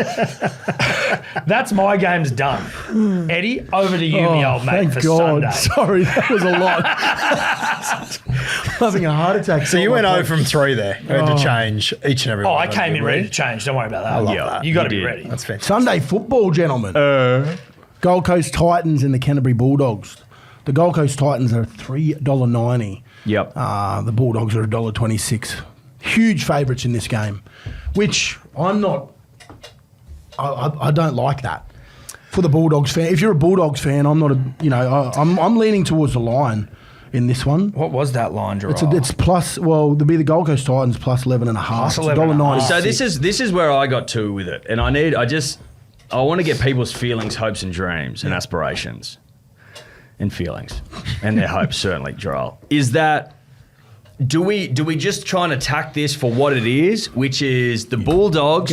That's my game's done. Eddie, over to you, me old mate, for Sunday. Sorry, that was a lot. Having a heart attack. So you went 0 from 3 there. You had to change each and every one. I came in ready to change. Don't worry about that. I love that. You got to You be did. ready. That's fantastic. Sunday football, gentlemen. Gold Coast Titans and the Canterbury Bulldogs. The Gold Coast Titans are $3.90. Yep. The Bulldogs are $1.26. Huge favourites in this game, which I'm not. I don't like that for the Bulldogs fan. If you're a Bulldogs fan, I'm not I'm leaning towards the line in this one. What was that line, Gerard? It's plus. Well, there'll be the Gold Coast Titans plus 11.5. Plus It's 11.5. So this is where I got to with it, and I want to get people's feelings, hopes, and dreams and aspirations, and feelings, and their hopes certainly, Joel. Is that do we just try and attack this for what it is, which is the Bulldogs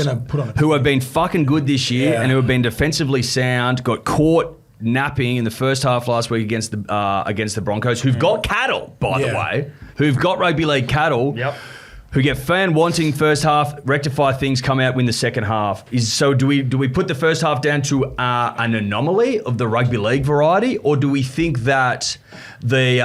who have been fucking good this year and who have been defensively sound, got caught napping in the first half last week against the Broncos, who've got cattle, by the way, who've got rugby league cattle. Yep. Who get fan wanting first half, rectify things, come out, win the second half. Do we put the first half down to an anomaly of the rugby league variety, or do we think that the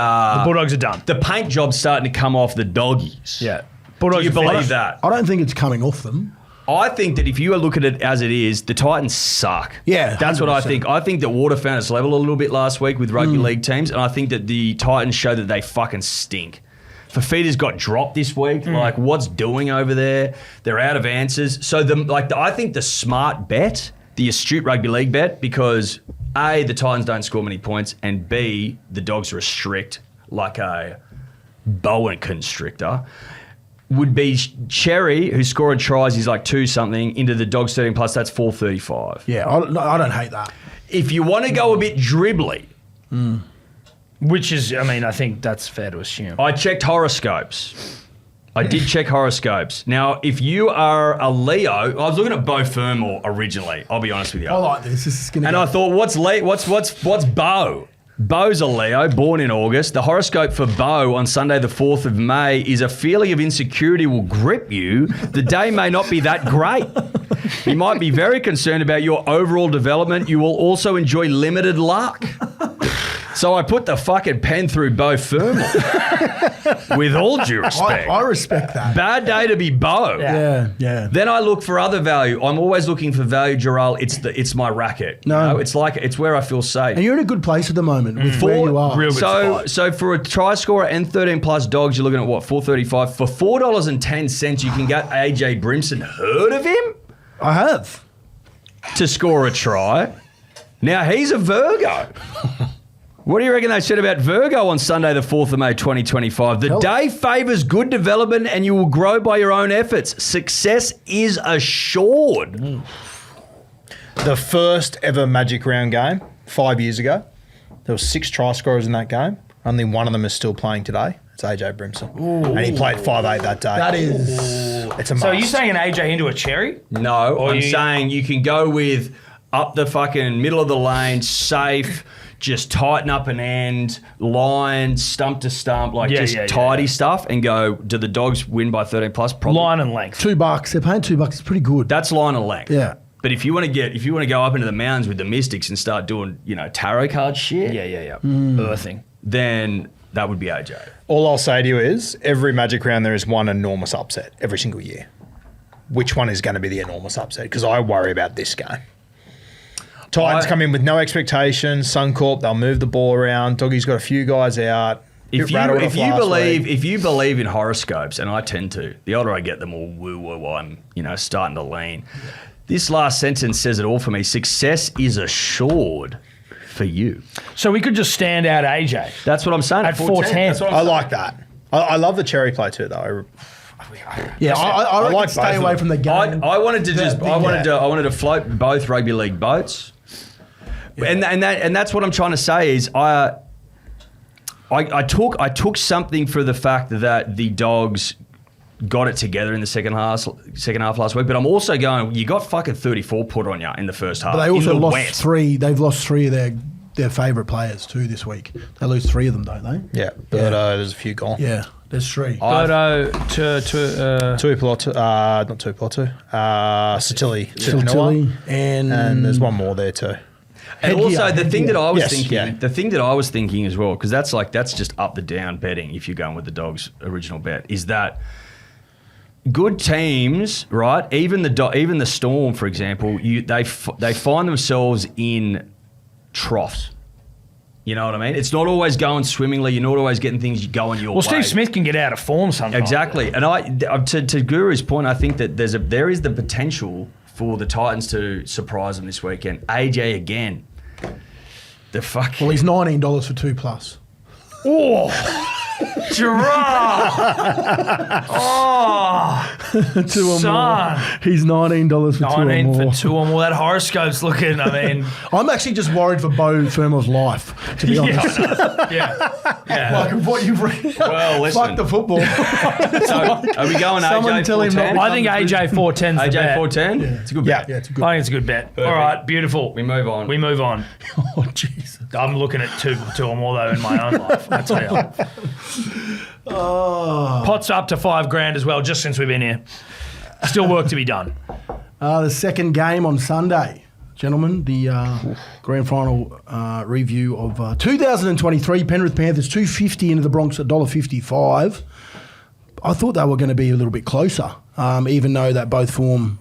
Bulldogs are done? The paint job's starting to come off the doggies? Yeah. Do you believe that? I don't think it's coming off them. I think that if you look at it as it is, the Titans suck. Yeah, that's 100%. What I think. I think that Water found its level a little bit last week with rugby league teams, and I think that the Titans show that they fucking stink. Fafita's got dropped this week. What's doing over there? They're out of answers. So I think the smart bet the astute rugby league bet because A, the Titans don't score many points, and B, the Dogs restrict like a boa constrictor, would be Cherry, who's scoring tries, he's like 2-something, into the Dogs 13 plus, that's 435. Yeah, I don't hate that. If you want to go a bit dribbly, Which is, I mean, I think that's fair to assume. I checked horoscopes. I did check horoscopes. Now, if you are a Leo, I was looking at Beau Fermor originally. I'll be honest with you. I like this. This is gonna. And I thought, what's Beau? Beau's a Leo, born in August. The horoscope for Beau on Sunday, the 4th of May, is a feeling of insecurity will grip you. The day may not be that great. You might be very concerned about your overall development. You will also enjoy limited luck. So I put the fucking pen through Beau Fermor. With all due respect. I respect that. Bad day to be Beau. Yeah. Then I look for other value. I'm always looking for value, Jarrell. It's my racket. No. You know? It's where I feel safe. And you're in a good place at the moment with where you are. Real good spot. So for a try scorer and 13 plus Dogs, you're looking at what, $4.35 for $4.10. You can get AJ Brimson. Heard of him? I have. To score a try. Now he's a Virgo. What do you reckon they said about Virgo on Sunday, the 4th of May, 2025? The day favours good development and you will grow by your own efforts. Success is assured. The first ever Magic Round game 5 years ago, there were 6 try scorers in that game. Only one of them is still playing today. It's AJ Brimson. And he played 5'8" that day. That is. It's a must. So are you saying an AJ into a Cherry? No, I'm saying you can go with up the fucking middle of the lane, safe, just tighten up an end, line, stump to stump, tidy stuff, and go, do the Dogs win by 13 plus? Probably. Line and length. $2. They're paying $2. It's pretty good. That's line and length. Yeah. But if you want to go up into the mountains with the Mystics and start doing, tarot card shit, Earthing. then that would be AJ. All I'll say to you is every Magic Round there is one enormous upset every single year. Which one is going to be the enormous upset? Because I worry about this game. Titans come in with no expectations. Suncorp, they'll move the ball around. Doggy's got a few guys out. If you believe in horoscopes, and I tend to, the older I get, the more woo-woo I'm, starting to lean. This last sentence says it all for me. Success is assured for you. So we could just stand out AJ. That's what I'm saying. At 410. I like that. I love the cherry play too, though. Yeah, I reckon like stay both away of from the game. I wanted to float both rugby league boats, and that's what I'm trying to say is I took something for the fact that the Dogs got it together in the second half last week, but I'm also going, you got fucking 34 put on you in the first half. But they also lost wet. 3. They've lost 3 of their favourite players too this week. They lose 3 of them, don't they? Yeah, but there's a few gone. Yeah, there's 3. Birdo Satili, and there's one more there too. And also the thing that I was thinking, yeah. the thing that I was thinking as well, because that's just up the down betting if you're going with the Dogs' original bet, is that good teams, right? Even the Storm, for example, they find themselves in troughs. You know what I mean? It's not always going swimmingly. You're not always getting things going your way. Well, Steve Smith can get out of form sometimes. Exactly. And to Guru's point, I think that there is the potential for the Titans to surprise them this weekend. AJ again. Well, he's $19 for 2 plus. Oh, Gerard! Oh, 2 or son. more. He's $19 for 2 or 19 more. for 2 or more. That horoscope's looking, I mean... I'm actually just worried for Beau Fermor's life, to be honest. Yeah. Like what you've read. Well, listen. Fuck the football. So, are we going Someone AJ tell him 410? not- I think AJ 410's the AJ bet. 410? Yeah. It's a good bet. Yeah, it's a good. I think it's a good bet. Perfect. All right, beautiful. We move on. Oh, Jesus. I'm looking at two or more, though, in my own life. I tell you. Pot's up to $5,000 as well, just since we've been here. Still work to be done. The second game on Sunday, gentlemen, the grand final review of 2023 Penrith Panthers 250 into the Broncos at $1.55. I thought they were going to be a little bit closer, even though that both form,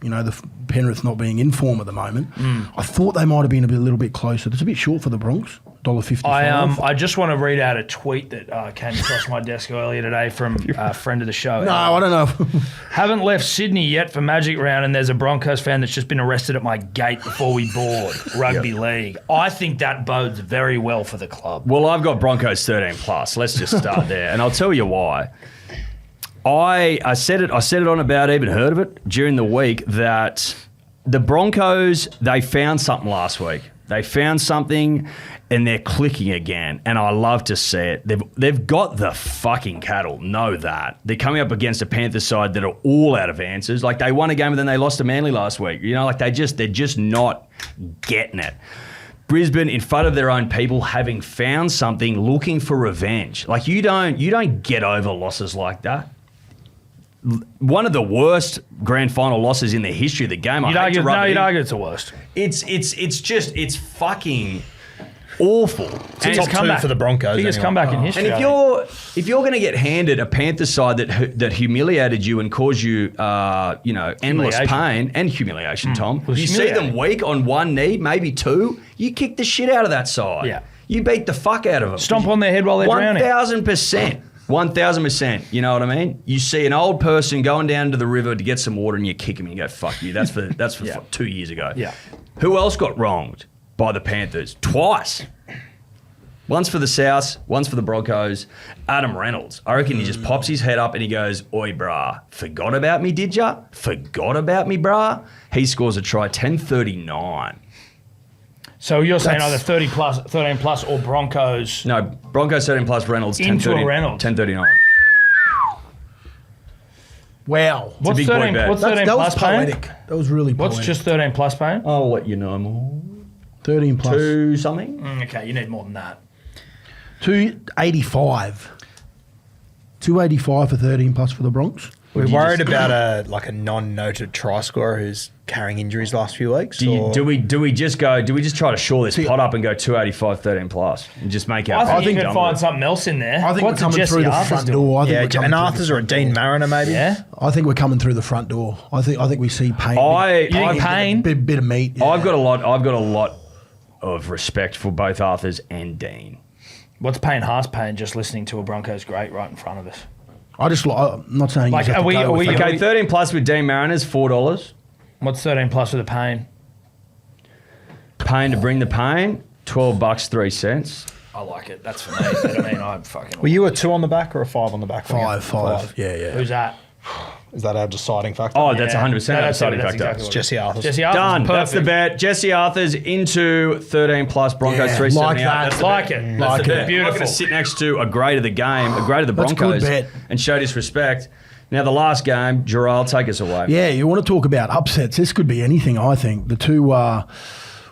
Penrith not being in form at the moment. I thought they might have been a little bit closer. It's a bit short for the Bronx. $1.55. I just want to read out a tweet that came across my desk earlier today from a friend of the show. No, I don't know. Haven't left Sydney yet for Magic Round, and there's a Broncos fan that's just been arrested at my gate before we board rugby league. I think that bodes very well for the club. Well, I've got Broncos 13+. Let's just start there, and I'll tell you why. I said it on About Even, heard of it during the week, that the Broncos, they found something last week. They found something and they're clicking again, and I love to see it. They've got the fucking cattle, know that. They're coming up against a Panthers side that are all out of answers. Like, they won a game and then they lost to Manly last week. Like, they're just not getting it. Brisbane, in front of their own people, having found something, looking for revenge. Like, you don't get over losses like that. One of the worst grand final losses in the history of the game. You'd argue it's the worst. It's fucking awful. It's top two for the Broncos. Biggest comeback in history. And if you're going to get handed a Panthers side that humiliated you and caused you endless pain and humiliation, Tom, you see them weak on one knee, maybe two, you kick the shit out of that side. Yeah. You beat the fuck out of them. Stomp on their head while they're drowning. 1,000%. 1,000%. You know what I mean? You see an old person going down to the river to get some water and you kick him and you go, fuck you. That's for 2 years ago. Yeah. Who else got wronged by the Panthers? Twice. Once for the Souths, once for the Broncos. Adam Reynolds. I reckon he just pops his head up and he goes, oi, brah, forgot about me, did ya? Forgot about me, brah? He scores a try, 10:39. So you're saying either 13 plus, or Broncos? No, Broncos 13+, Reynolds 10:30. Reynolds. 10:39. Wow. What's big 13 boy bet. plus That was paying? poetic. That was really poetic. What's just 13 plus paying? I'll let you know more. 13 plus. 2 something? Okay, you need more than that. 285. 285 for 13 plus for the Bronx. We're worried about a non-noted try scorer who's carrying injuries last few weeks. Do we just try to shore this pot up and go 285, 13+, and just make our? I think you can find something else in there. I think we're coming through the front door. And Arthur's or a Dean Mariner maybe. Yeah, I think we're coming through the front door. I think we see Payne. Payne? Bit of meat. Yeah. I've got a lot of respect for both Arthurs and Dean. What's Payne Haas paying just listening to a Broncos great right in front of us? I'm not saying Like, you have to go with Okay, 13+ with Dean Mariners, $4. What's 13 plus with the Payne? Payne to bring the pain, $12.03. I like it. That's for me. But I mean, I'm fucking. Were you a 2 on the back or a 5 on the back? Five. Yeah. Who's that? Is that our deciding factor? Oh, that's 100% our deciding factor. Exactly It's Jesse Arthur. Jesse Arthur's Done. perfect. That's the bet. Jesse Arthur's into 13+, Broncos 378. like that. That's the Like bet. it. That's Like the it. bet. Beautiful. I'm not going to sit next to a great of the game, a great of the That's a Broncos, good bet. and show disrespect. Now, the last game, Gerald, take us away. Yeah, you want to talk about upsets. This could be anything, I think. The two, are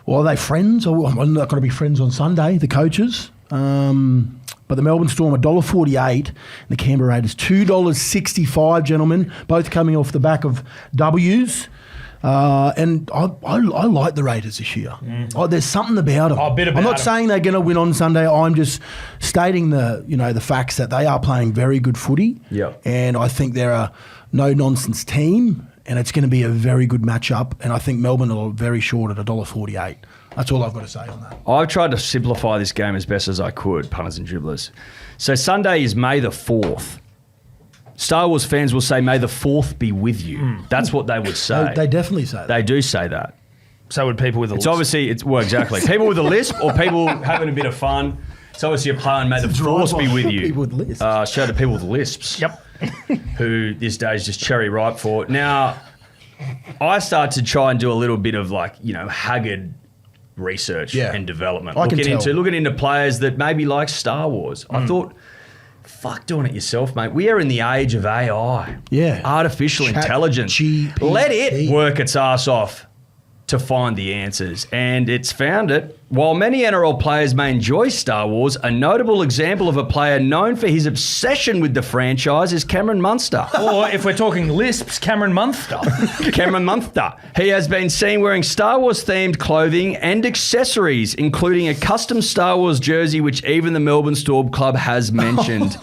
they friends? Or are not going to be friends on Sunday, the coaches? But the Melbourne Storm, $1.48. And the Canberra Raiders, $2.65, gentlemen. Both coming off the back of W's. And I like the Raiders this year. There's something about them. I'm not saying they're going to win on Sunday. I'm just stating the facts that they are playing very good footy. Yep. And I think they're a no-nonsense team, and it's going to be a very good matchup. And I think Melbourne are very short at $1.48. That's all I've got to say on that. I've tried to simplify this game as best as I could, punters and dribblers. So Sunday is May the 4th. Star Wars fans will say, may the 4th be with you. That's what they would say. They definitely say that. They do say that. So would people with a It's lisp. obviously, exactly. People with a lisp or people having a bit of fun. It's obviously a play on may the Force be with you. People with lisps. Show to people with lisps. Yep. Who this day is just cherry ripe for. Now, I start to try and do a little bit of haggard research and development. Looking into players that maybe like Star Wars. I thought, fuck doing it yourself, mate. We are in the age of AI. Yeah. Artificial intelligence. GPT. Let it work its ass off to find the answers. And it's found it. While many NRL players may enjoy Star Wars, a notable example of a player known for his obsession with the franchise is Cameron Munster. Or if we're talking lisps, Cameron Munster. Cameron Munster. He has been seen wearing Star Wars-themed clothing and accessories, including a custom Star Wars jersey, which even the Melbourne Storm Club has mentioned.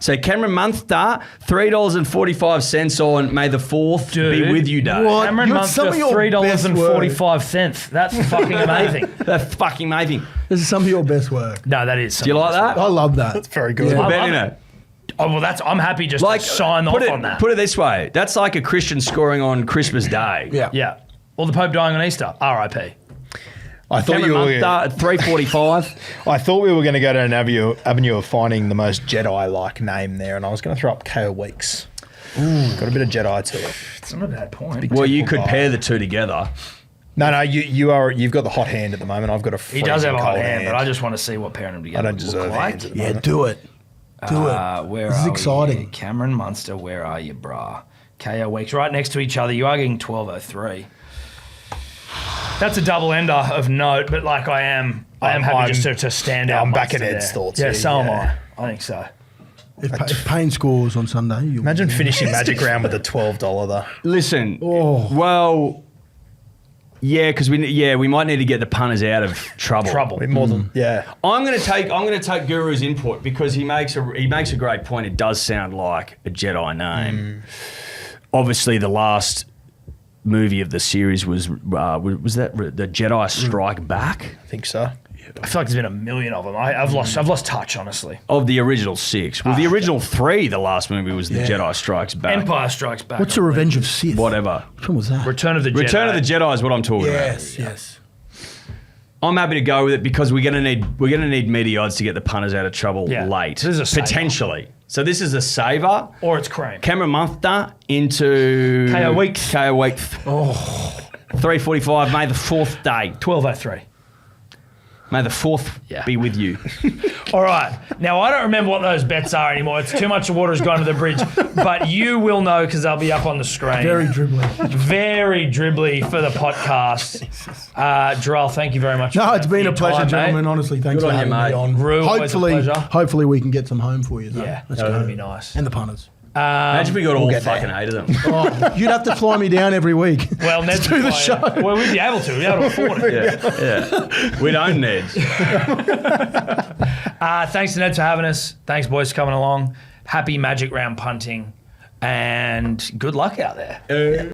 So Cameron Munster, $3.45 on May the 4th be with you day. What? Cameron You're some Munster, of your best $3.45. That's fucking amazing. That's fucking amazing. This is some of your best work. No, that is. Do you like that? I love that. That's very good. Yeah. What I about love in it. it? Oh, well, I'm happy just to sign off on that. Put it this way. That's like a Christian scoring on Christmas Day. Yeah. Yeah. Or the Pope dying on Easter. R.I.P. I thought Cameron Munster at $3.45. I thought we were going to go to an avenue of finding the most Jedi-like name there, and I was going to throw up KO Weeks. Got a bit of Jedi to it. It's not a bad point. Well, you Temple could guy. pair the two together. No, you've got the hot hand at the moment. I've got a He does have a freezing hot cold hand, but I just want to see what pairing them together I don't would deserve look like. hands at the Yeah, moment. do it. Do it. Where This is are exciting. we? Cameron Munster, where are you, brah? KO Weeks, right next to each other. You are getting 12.03. That's a double ender of note, but like I am happy just to stand out. I'm back Munster at Ed's there. thoughts Yeah, here, so am yeah. I. I think so. If Payne scores on Sunday, you'll Imagine finishing Magic Round with a $12 though. Listen, Oh. well, yeah, because we might need to get the punters out of trouble. A bit more than I'm going to take Guru's input because he makes a great point. It does sound like a Jedi name. Obviously, the last movie of the series was that the Jedi Strike Back I think so. I feel like there's been a million of them. I've lost touch, honestly. of the original 6. Well, the original 3, the last movie was the Jedi Strikes Back. Empire Strikes Back. What's the Revenge of Sith? Whatever. Which one was that? Return of the Jedi. Return of the Jedi is what I'm talking Yes, about. yes. I'm happy to go with it because we're gonna need meaty odds to get the punters out of trouble Yeah. late. This is a saver. potentially. So this is a saver. Or it's cream. Cameron Munster into KO Weeks. KO Weeks. Oh. 3:45. May the 4th day. 12.03. May the 4th Yeah. be with you. All right. Now, I don't remember what those bets are anymore. It's too much water has gone to the bridge. But you will know because they'll be up on the screen. Very dribbly. Very dribbly for the podcast. Jarrell, thank you very much. No, for it's that, been for a your pleasure, time, gentlemen. mate. Honestly, thanks Good for on you, having me mate. on. Rue, always a pleasure. Hopefully we can get some home for you. Though. Yeah, Let's that go. would be nice. And the punters. Imagine we got all get fucking there. 8 of them. Oh, you'd have to fly me down every week. Well, Neds do would the fly show. in. Well, we'd be able to. We'd be able to afford it. Yeah. We don't Neds. Thanks to Neds for having us. Thanks, boys, for coming along. Happy Magic Round punting. And good luck out there.